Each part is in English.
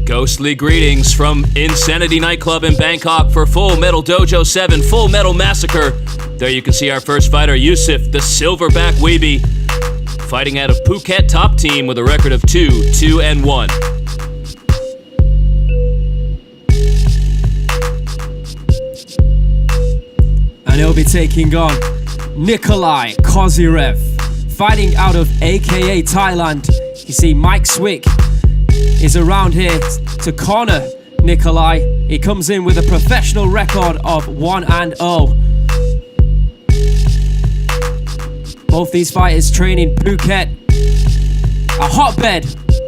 Ghostly greetings from Insanity Nightclub in Bangkok for Full Metal Dojo 7 Full Metal Massacre. There you can see our first fighter, Yousef, the Silverback Wehbe, fighting out of Phuket top team with a record of 2-2-1. And he'll be taking on Nikolai Kozyrev, fighting out of AKA Thailand. You see Mike Swick is around here to corner Nikolai. He comes in with a professional record of 1-0. Both these fighters train in Phuket, a hotbed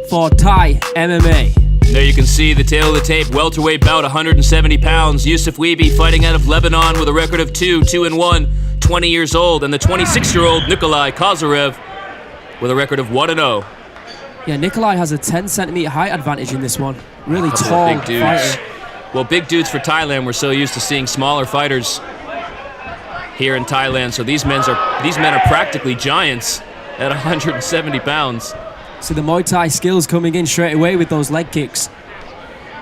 for Thai MMA. There you can see the tail of the tape, welterweight bout, 170 pounds. Yousef Wehbe fighting out of Lebanon with a record of 2-2-1, 20 years old. And the 26-year-old Nikolai Kozyrev with a record of 1-0. Yeah, Nikolai has a 10-centimeter height advantage in this one. Really tall big dudes. fighter. Well, big dudes for Thailand. We're so used to seeing smaller fighters here in Thailand. So these men are practically giants at 170 pounds. So the Muay Thai skills coming in straight away with those leg kicks.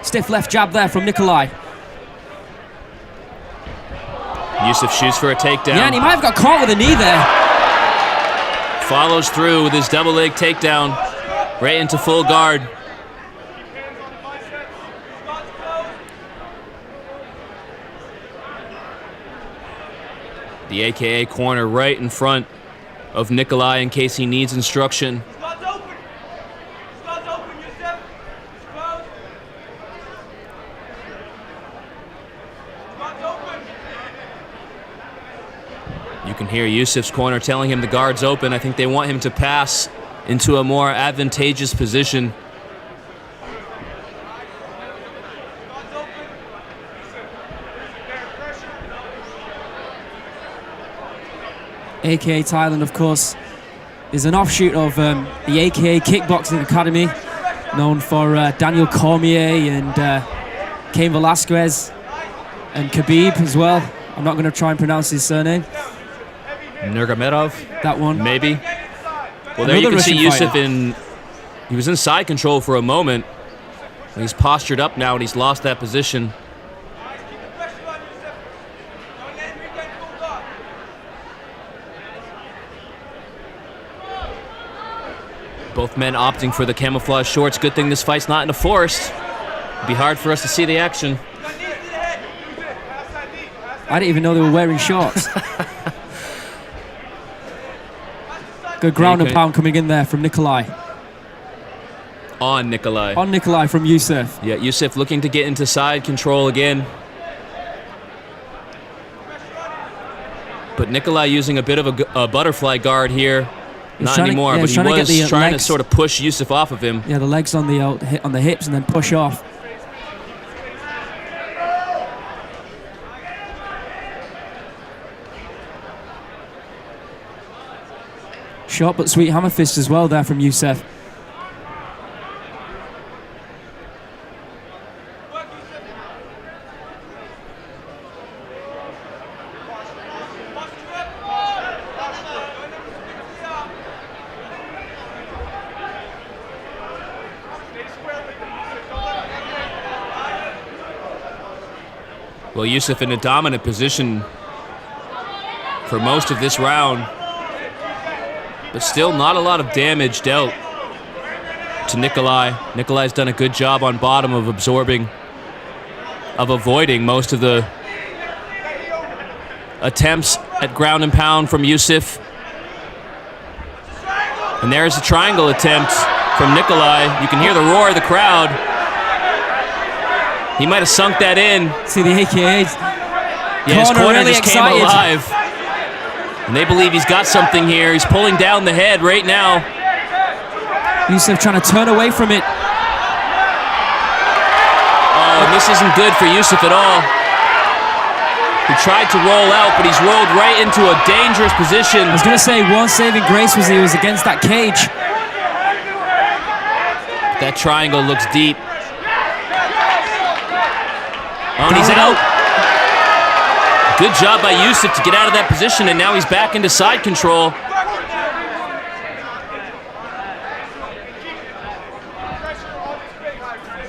Stiff left jab there from Nikolai. Yousef shoots for a takedown. Yeah, and he might have got caught with a knee there. Follows through with his double leg takedown. Right into full guard. The AKA corner right in front of Nikolai in case he needs instruction. You can hear Yousef's corner telling him the guard's open. I think they want him to pass into a more advantageous position. AKA Thailand, of course, is an offshoot of the AKA Kickboxing Academy, known for Daniel Cormier and Cain Velasquez and Khabib as well. I'm not going to try and pronounce his surname. Nurmagomedov? That one. Maybe. Well, there you can see Yousef he was in side control for a moment. He's postured up now and he's lost that position. Both men opting for the camouflage shorts. Good thing this fight's not in the forest. It'd be hard for us to see the action. I didn't even know they were wearing shorts. Good ground and pound coming in there from Nikolai. On Nikolai. On Nikolai from Yousef. Yeah, Yousef looking to get into side control again. But Nikolai using a bit of a butterfly guard here. Not anymore, but he was trying to sort of push Yousef off of him. Yeah, the legs on the hips and then push off. Short but sweet hammer fist as well there from Yousef. Well, Yousef in a dominant position for most of this round, but still not a lot of damage dealt to Nikolai. Nikolai's done a good job on bottom of avoiding most of the attempts at ground and pound from Yousef. And there's a triangle attempt from Nikolai. You can hear the roar of the crowd. He might have sunk that in. See the AKAs. Yeah, his corner really just came alive. And they believe he's got something here. He's pulling down the head right now. Yousef trying to turn away from it. Oh, and this isn't good for Yousef at all. He tried to roll out, but he's rolled right into a dangerous position. I was going to say one saving grace was he was against that cage. That triangle looks deep. Oh, and he's out. Good job by Yousef to get out of that position, and now he's back into side control.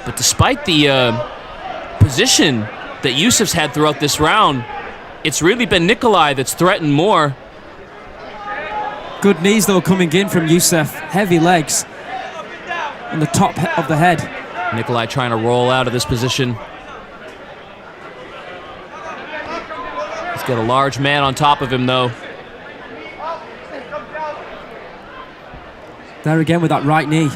But despite the position that Yousef's had throughout this round, it's really been Nikolai that's threatened more. Good knees, though, coming in from Yousef. Heavy legs on the top of the head. Nikolai trying to roll out of this position. He's got a large man on top of him, though. There again with that right knee.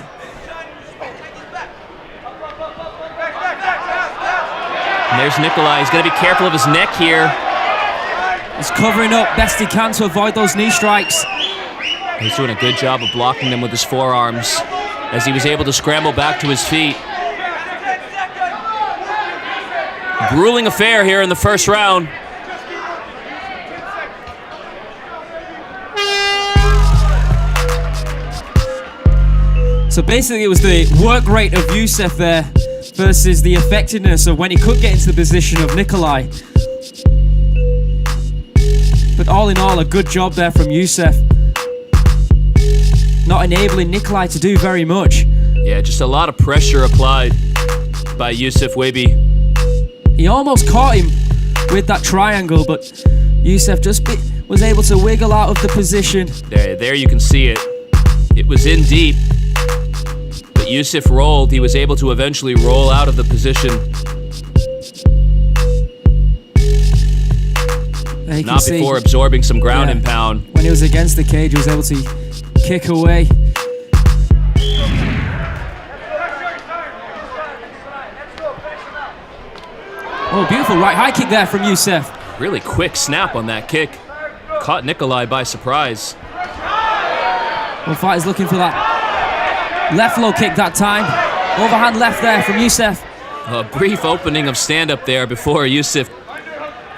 And there's Nikolai. He's got to be careful of his neck here. He's covering up best he can to avoid those knee strikes. He's doing a good job of blocking them with his forearms as he was able to scramble back to his feet. Grueling affair here in the first round. So basically it was the work rate of Yousef there versus the effectiveness of when he could get into the position of Nikolai. But all in all, a good job there from Yousef. Not enabling Nikolai to do very much. Yeah, just a lot of pressure applied by Yousef Wehbe. He almost caught him with that triangle, but Yousef just was able to wiggle out of the position. There you can see it. It was in deep, but Yousef rolled. He was able to eventually roll out of the position. Not before absorbing some ground and pound. When he was against the cage, he was able to kick away. Oh, beautiful right high kick there from Yousef. Really quick snap on that kick. Caught Nikolai by surprise. Both fighters looking for that left low kick that time. Overhand left there from Yousef. A brief opening of stand-up there before Yousef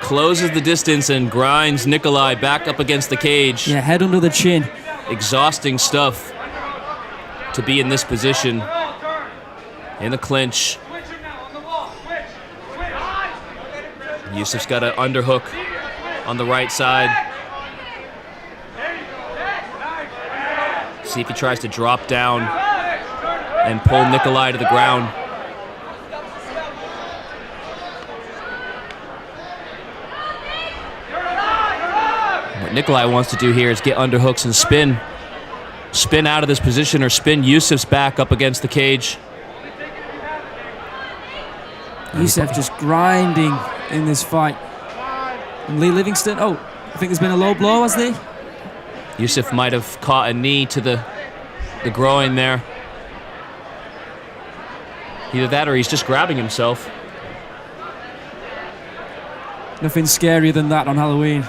closes the distance and grinds Nikolai back up against the cage. Yeah, head under the chin. Exhausting stuff to be in this position. In the clinch. Yousef's got an underhook on the right side. See if he tries to drop down and pull Nikolai to the ground. What Nikolai wants to do here is get underhooks and spin. Spin out of this position or spin Yousef's back up against the cage. Yousef just grinding in this fight. And Lee Livingston, I think there's been a low blow, has there? Yousef might have caught a knee to the groin there. Either that or he's just grabbing himself. Nothing scarier than that on Halloween.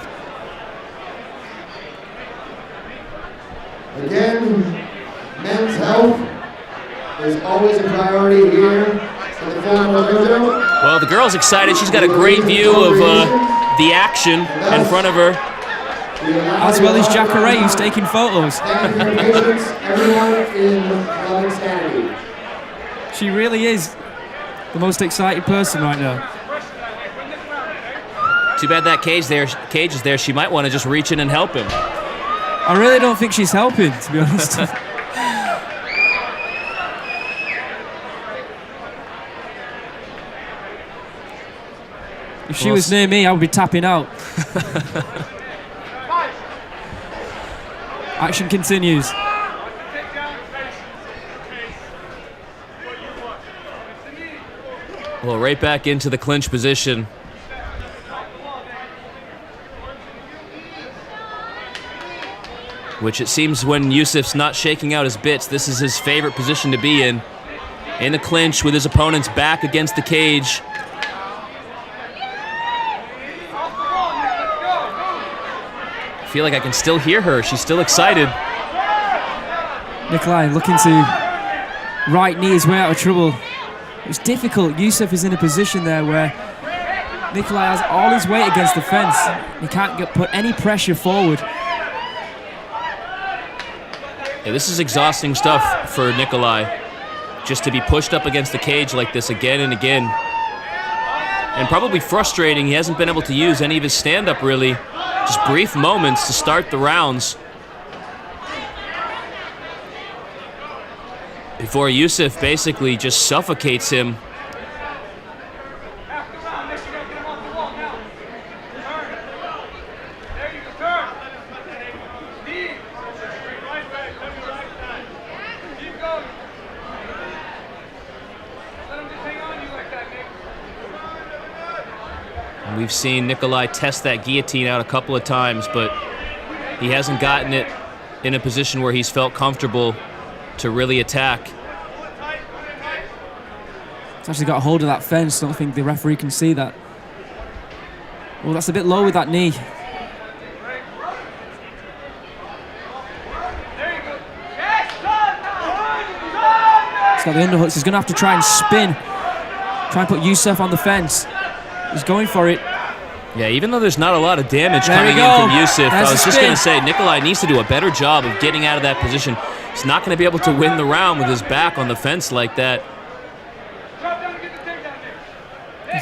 Again, men's health is always a priority here at the Formal Dojo. Well, the girl's excited. She's got a great view of the action in front of her. As well as Jacare, who's taking photos. Thank you for your patience, everyone in loving sanity. She really is the most excited person right now. Too bad that cage is there. She might want to just reach in and help him. I really don't think she's helping, to be honest. If she was near me, I would be tapping out. Action continues. Well, right back into the clinch position. Which it seems when Yousef's not shaking out his bits, this is his favorite position to be in. In the clinch with his opponent's back against the cage. I feel like I can still hear her. She's still excited. Nikolai looking to right knee his way out of trouble. It's difficult. Yousef is in a position there where Nikolai has all his weight against the fence. He can't put any pressure forward. Yeah, this is exhausting stuff for Nikolai. Just to be pushed up against the cage like this again and again. And probably frustrating. He hasn't been able to use any of his stand-up really. Just brief moments to start the rounds. before Yousef basically just suffocates him. And we've seen Nikolai test that guillotine out a couple of times, but he hasn't gotten it in a position where he's felt comfortable to really attack. He's actually got a hold of that fence. Don't think the referee can see that. Well, that's a bit low with that knee. He's got the underhooks. He's going to have to try and spin. Try and put Yousef on the fence. He's going for it. Yeah, even though there's not a lot of damage There coming we in go. from Yousef, There's I was a just spin. going to say, Nikolai needs to do a better job of getting out of that position. He's not going to be able to win the round with his back on the fence like that.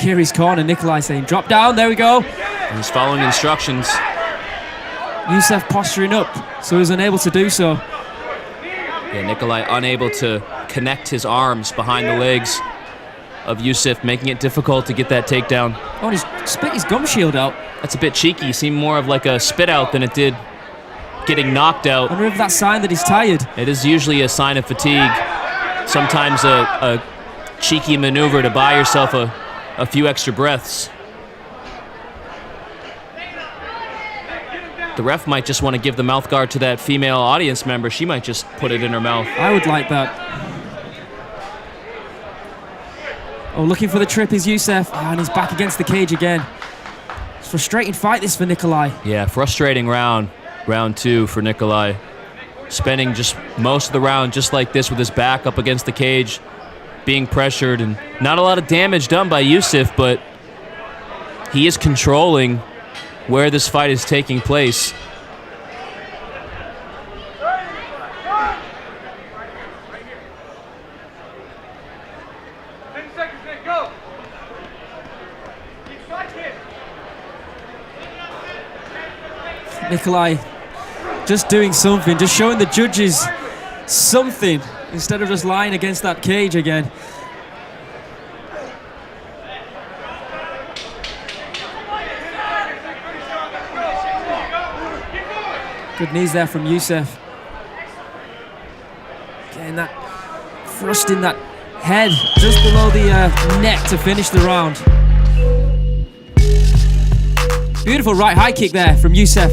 Here he's corner. Nikolai saying, drop down. There we go. And he's following instructions. Yousef posturing up, so he's unable to do so. Yeah, Nikolai unable to connect his arms behind the legs of Yousef, making it difficult to get that takedown. Oh, and he's spit his gum shield out. That's a bit cheeky. Seemed more of like a spit out than it did getting knocked I out. wonder if that's a sign that he's tired. It is usually a sign of fatigue. Sometimes a cheeky maneuver to buy yourself a few extra breaths. The ref might just want to give the mouth guard to that female audience member. She might just put it in her mouth. I would like that. Oh, looking for the trip is Yousef. And he's back against the cage again. It's a frustrating fight this for Nikolai. Yeah, frustrating round two for Nikolai. Spending just most of the round just like this with his back up against the cage, being pressured, and not a lot of damage done by Yousef, but he is controlling where this fight is taking place. Nikolai just doing something, just showing the judges something instead of just lying against that cage again. Good knees there from Yousef. Getting that, thrusting that head just below the neck to finish the round. Beautiful right high kick there from Yousef.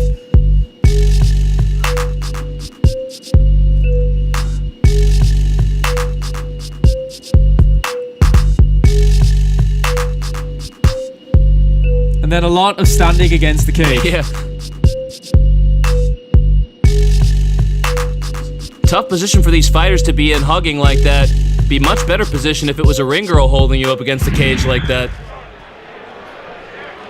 And then a lot of standing against the cage. Yeah. Tough position for these fighters to be in, hugging like that. Be much better position if it was a ring girl holding you up against the cage like that.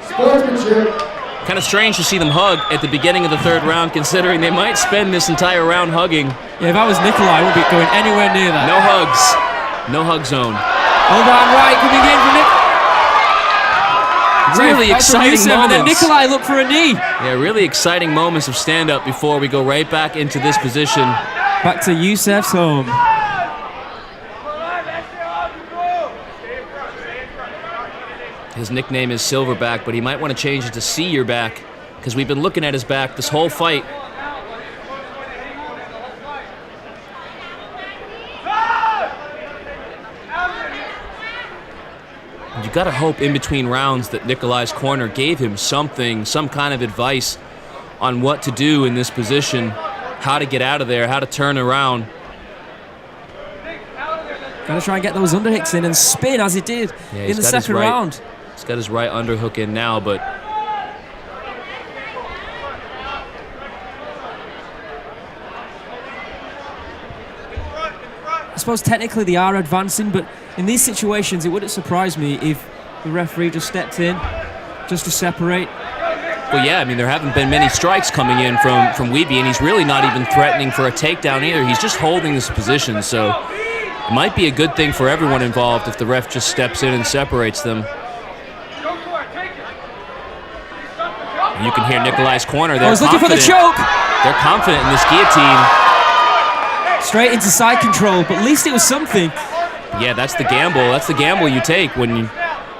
Sportsmanship. Kind of strange to see them hug at the beginning of the third round, considering they might spend this entire round hugging. Yeah, if I was Nikolai, I wouldn't be going anywhere near that. No hugs. No hug zone. Overhand right coming in from Nikolai. Really exciting moments. And then Nikolai looked for a knee. Yeah, really exciting moments of stand-up before we go right back into this position. Back to Yousef's home. His nickname is Silverback, but he might want to change it to See Your Back, because we've been looking at his back this whole fight. And you gotta hope in between rounds that Nikolai's corner gave him something, some kind of advice on what to do in this position, how to get out of there, how to turn around. Gotta try and get those underhooks in and spin as he did in the second round. He's got his right underhook in now, but I suppose technically they are advancing, but in these situations it wouldn't surprise me if the referee just stepped in just to separate. well, yeah, I mean, there haven't been many strikes coming in from Wehbe, and he's really not even threatening for a takedown either. He's just holding this position, so it might be a good thing for everyone involved if the ref just steps in and separates them. You can hear Nikolai's corner. I was looking for the choke. They're confident in this guillotine. Straight into side control, but at least it was something. Yeah, that's the gamble. That's the gamble you take when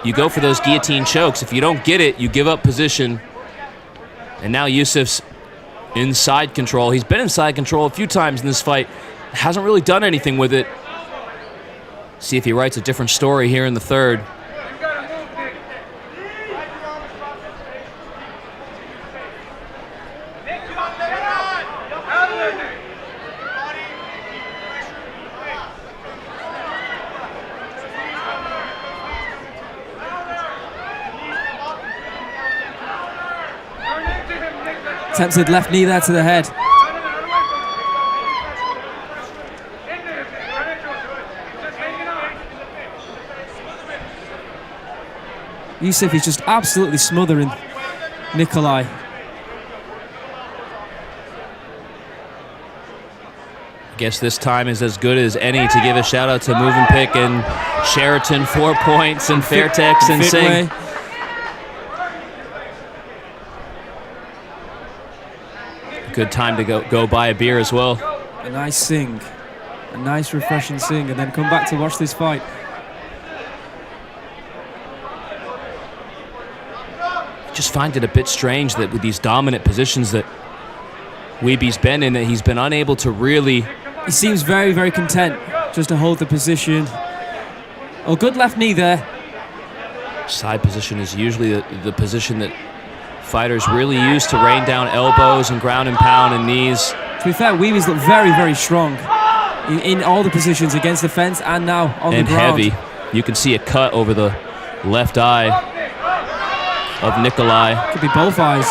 you go for those guillotine chokes. If you don't get it, you give up position. And now Yousef's in side control. He's been in side control a few times in this fight. Hasn't really done anything with it. See if he writes a different story here in the third. Attempted left knee there to the head. Yousef is just absolutely smothering Nikolai. I guess this time is as good as any to give a shout out to Movenpick and Sheraton 4 points and Fairtex and Singh. Good time to go buy a beer as well. A nice sing, a nice refreshing sing, and then come back to watch this fight. Just find it a bit strange that with these dominant positions that Wehbe's been in, that he's been unable to really... He seems very, very content just to hold the position. Oh, good left knee there. Side position is usually the position that fighters really use to rain down elbows and ground and pound and knees. To be fair, Wehbe's looked very, very strong in all the positions, against the fence and now on the ground. And heavy. You can see a cut over the left eye of Nikolai. Could be both eyes.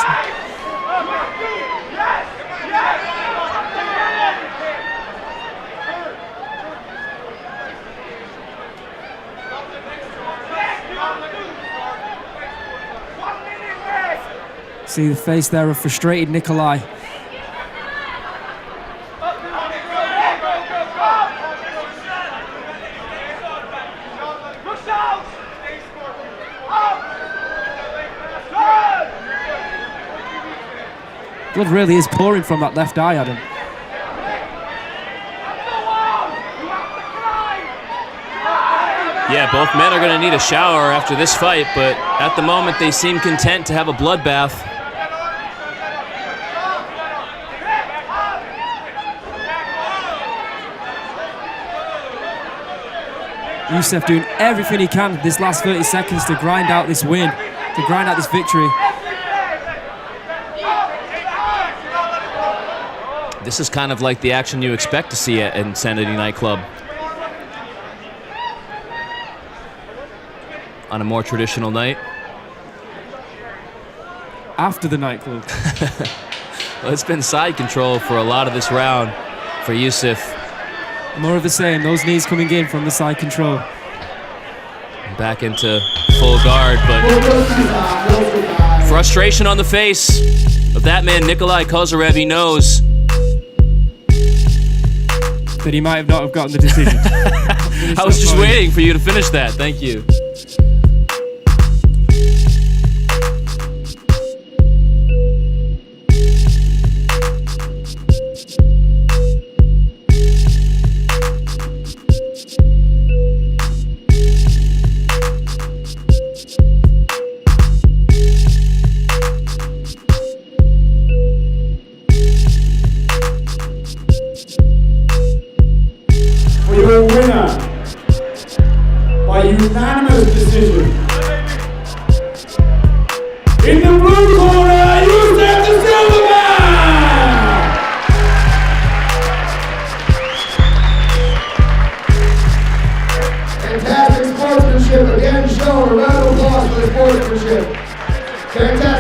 See the face there of frustrated Nikolai. Blood really is pouring from that left eye, Adam. Yeah, both men are going to need a shower after this fight, but at the moment they seem content to have a bloodbath. Yousef doing everything he can this last 30 seconds to grind out this win, to grind out this victory. This is kind of like the action you expect to see at Insanity Nightclub. On a more traditional night. After the nightclub. Well, it's been side control for a lot of this round for Yousef. More of the same, those knees coming in from the side control. Back into full guard, but frustration on the face of that man, Nikolai Kozyrev. He knows that he might not have gotten the decision. I was just waiting for you to finish that. Thank you. Unanimous decision. In the blue corner, Yousef the Silverback! Fantastic sportsmanship again shown. A round of applause for the sportsmanship. Fantastic.